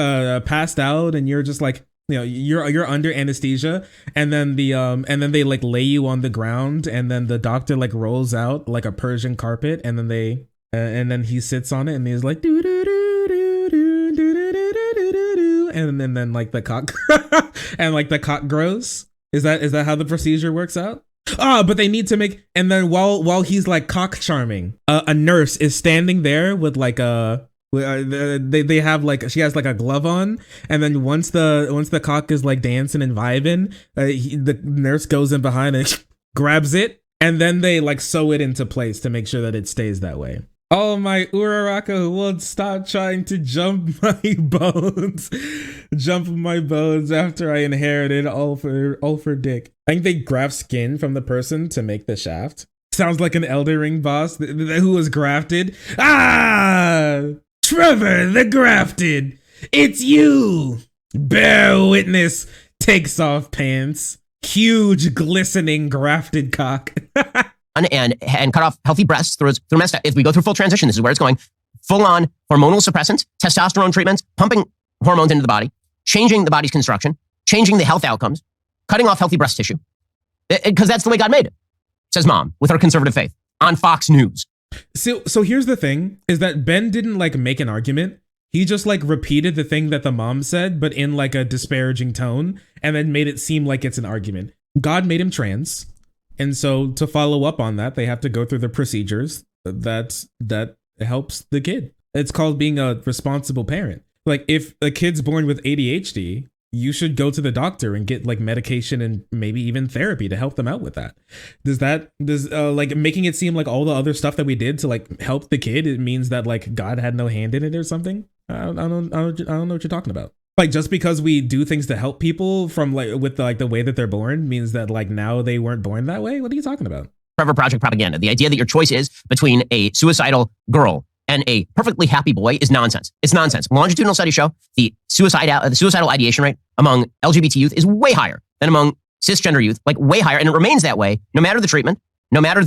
Speaker 1: passed out and you're just like, you're under anesthesia and then they like lay you on the ground and then the doctor like rolls out like a Persian carpet and then he sits on it and he's like doo doo doo doo doo doo doo doo doo, and then like the cock and like the cock grows. Is that how the procedure works out? But they need to make, and then while he's like cock charming, a nurse is standing there with like they have like, she has like a glove on, and then once the cock is like dancing and vibing, the nurse goes in behind and grabs it, and then they like sew it into place to make sure that it stays that way. Oh, my Uraraka won't stop trying to jump my bones. Jump my bones after I inherited all for dick. I think they graft skin from the person to make the shaft. Sounds like an Elden Ring boss who was grafted. Ah! Trevor the Grafted! It's you! Bear witness takes off pants. Huge glistening grafted cock.
Speaker 7: and cut off healthy breasts through if we go through full transition, this is where it's going. Full on hormonal suppressants, testosterone treatments, pumping hormones into the body, changing the body's construction, changing the health outcomes, cutting off healthy breast tissue. Because that's the way God made it, says mom with her conservative faith on Fox News.
Speaker 1: So here's the thing, is that Ben didn't like make an argument. He just like repeated the thing that the mom said, but in like a disparaging tone, and then made it seem like it's an argument. God made him trans. And so to follow up on that, they have to go through the procedures that helps the kid. It's called being a responsible parent. Like if a kid's born with ADHD, you should go to the doctor and get like medication and maybe even therapy to help them out with that. Does like making it seem like all the other stuff that we did to like help the kid, it means that like God had no hand in it or something? I don't know what you're talking about. Like just because we do things to help people from like with the way that they're born means that like now they weren't born that way? What are you talking about?
Speaker 7: Trevor Project propaganda. The idea that your choice is between a suicidal girl and a perfectly happy boy is nonsense. It's nonsense. Longitudinal studies show the suicidal ideation rate among LGBT youth is way higher than among cisgender youth, like way higher, and it remains that way no matter the treatment, no matter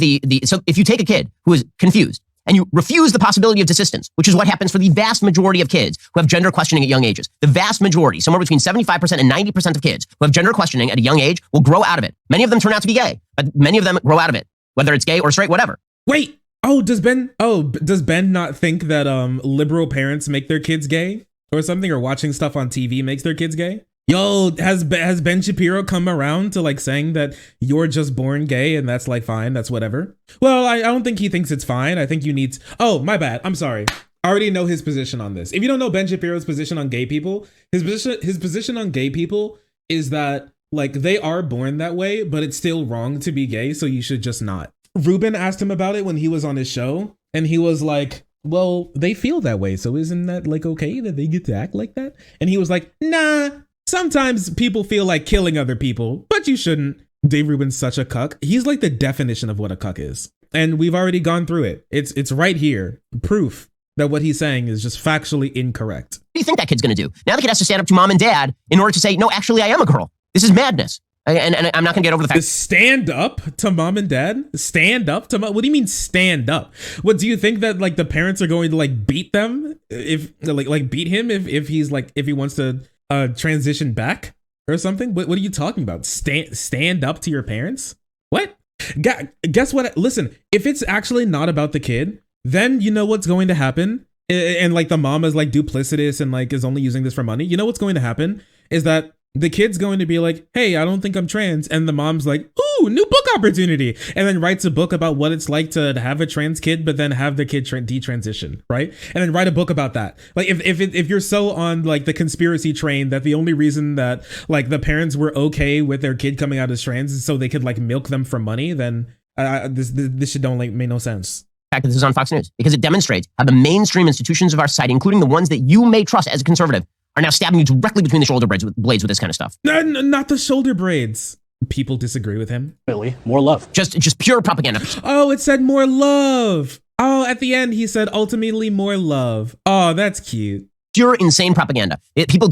Speaker 7: so if you take a kid who is confused and you refuse the possibility of desistance, which is what happens for the vast majority of kids who have gender questioning at young ages. The vast majority, somewhere between 75% and 90% of kids who have gender questioning at a young age will grow out of it. Many of them turn out to be gay, but many of them grow out of it, whether it's gay or straight, whatever.
Speaker 1: Wait, does Ben not think that liberal parents make their kids gay or something, or watching stuff on TV makes their kids gay? Yo, has Ben Shapiro come around to like saying that you're just born gay and that's like fine, that's whatever? Well, I don't think he thinks it's fine. I think you need oh, my bad. I'm sorry. I already know his position on this. If you don't know Ben Shapiro's position on gay people, his position on gay people is that like they are born that way, but it's still wrong to be gay, so you should just not. Ruben asked him about it when he was on his show, and he was like, well, they feel that way, so isn't that like okay that they get to act like that? And he was like, nah. Sometimes people feel like killing other people, but you shouldn't. Dave Rubin's such a cuck. He's like the definition of what a cuck is. And we've already gone through it. It's right here. Proof that what he's saying is just factually incorrect.
Speaker 7: What do you think that kid's going to do? Now the kid has to stand up to mom and dad in order to say, no, actually, I am a girl. This is madness. And I'm not going to get over the fact.
Speaker 1: Stand up to mom and dad? Stand up to mom? What do you mean stand up? What, do you think that like the parents are going to like beat them? If like beat him if he's like, if he wants to transition back or something? What are you talking about? Stand up to your parents? What? Guess what? Listen, if it's actually not about the kid, then you know what's going to happen. And like the mom is like duplicitous and like is only using this for money. You know what's going to happen is that The kid's going to be like, hey, I don't think I'm trans. And the mom's like, ooh, new book opportunity. And then writes a book about what it's like to have a trans kid, but then have the kid detransition, right? And then write a book about that. Like if you're so on like the conspiracy train that the only reason that like the parents were okay with their kid coming out as trans is so they could like milk them for money, then this shit don't like make no sense.
Speaker 7: Fact that this is on Fox News because it demonstrates how the mainstream institutions of our society, including the ones that you may trust as a conservative, are now stabbing you directly between the shoulder blades with this kind of stuff.
Speaker 1: No, not the shoulder braids. People disagree with him.
Speaker 3: Really, more love.
Speaker 7: Just pure propaganda.
Speaker 1: Oh, it said more love. Oh, at the end he said ultimately more love. Oh, that's cute.
Speaker 7: Pure insane propaganda. People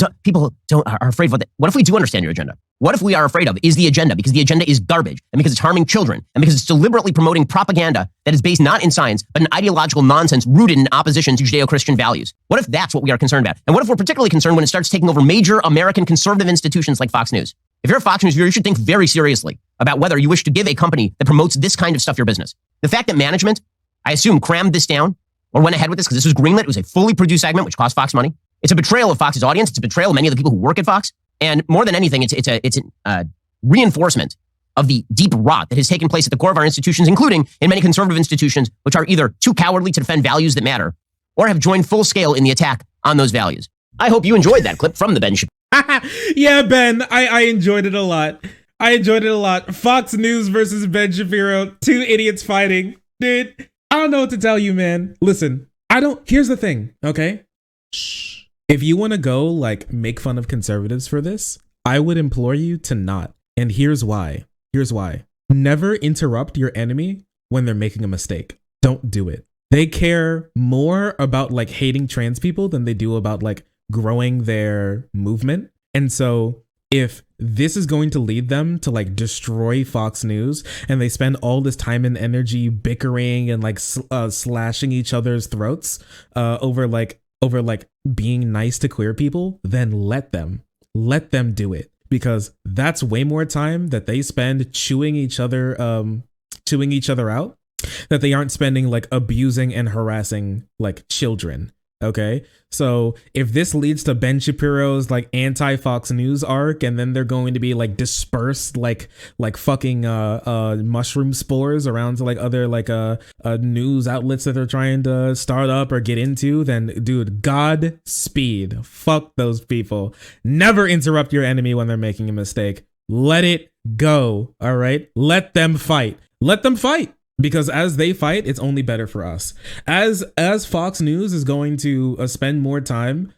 Speaker 7: are afraid of what if we do understand your agenda? What if we are afraid of is the agenda because the agenda is garbage and because it's harming children and because it's deliberately promoting propaganda that is based not in science but in ideological nonsense rooted in opposition to Judeo-Christian values? What if that's what we are concerned about? And what if we're particularly concerned when it starts taking over major American conservative institutions like Fox News? If you're a Fox News viewer, you should think very seriously about whether you wish to give a company that promotes this kind of stuff your business. The fact that management, I assume, crammed this down or went ahead with this because this was greenlit. It was a fully produced segment, which cost Fox money. It's a betrayal of Fox's audience. It's a betrayal of many of the people who work at Fox. And more than anything, it's a reinforcement of the deep rot that has taken place at the core of our institutions, including in many conservative institutions, which are either too cowardly to defend values that matter or have joined full scale in the attack on those values. I hope you enjoyed that clip from the Ben Shapiro.
Speaker 1: Yeah, Ben, I enjoyed it a lot. I enjoyed it a lot. Fox News versus Ben Shapiro. Two idiots fighting. Dude, I don't know what to tell you, man. Listen, here's the thing, okay? Shh. If you want to go like make fun of conservatives for this, I would implore you to not. And here's why. Here's why. Never interrupt your enemy when they're making a mistake. Don't do it. They care more about like hating trans people than they do about like growing their movement. And so if this is going to lead them to like destroy Fox News and they spend all this time and energy bickering and like slashing each other's throats over being nice to queer people, then let them do it, because that's way more time that they spend chewing each other out that they aren't spending like abusing and harassing like children. Okay, so if this leads to Ben Shapiro's like anti-Fox News arc, and then they're going to be like dispersed like fucking mushroom spores around to like other like news outlets that they're trying to start up or get into, then dude, Godspeed. Fuck those people. Never interrupt your enemy when they're making a mistake. Let it go. All right, let them fight. Let them fight. Because as they fight, it's only better for us. As Fox News is going to spend more time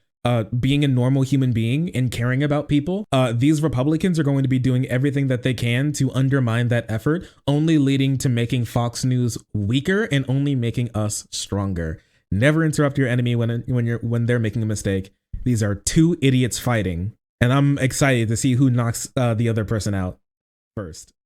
Speaker 1: being a normal human being and caring about people, these Republicans are going to be doing everything that they can to undermine that effort, only leading to making Fox News weaker and only making us stronger. Never interrupt your enemy when they're making a mistake. These are two idiots fighting, and I'm excited to see who knocks the other person out first.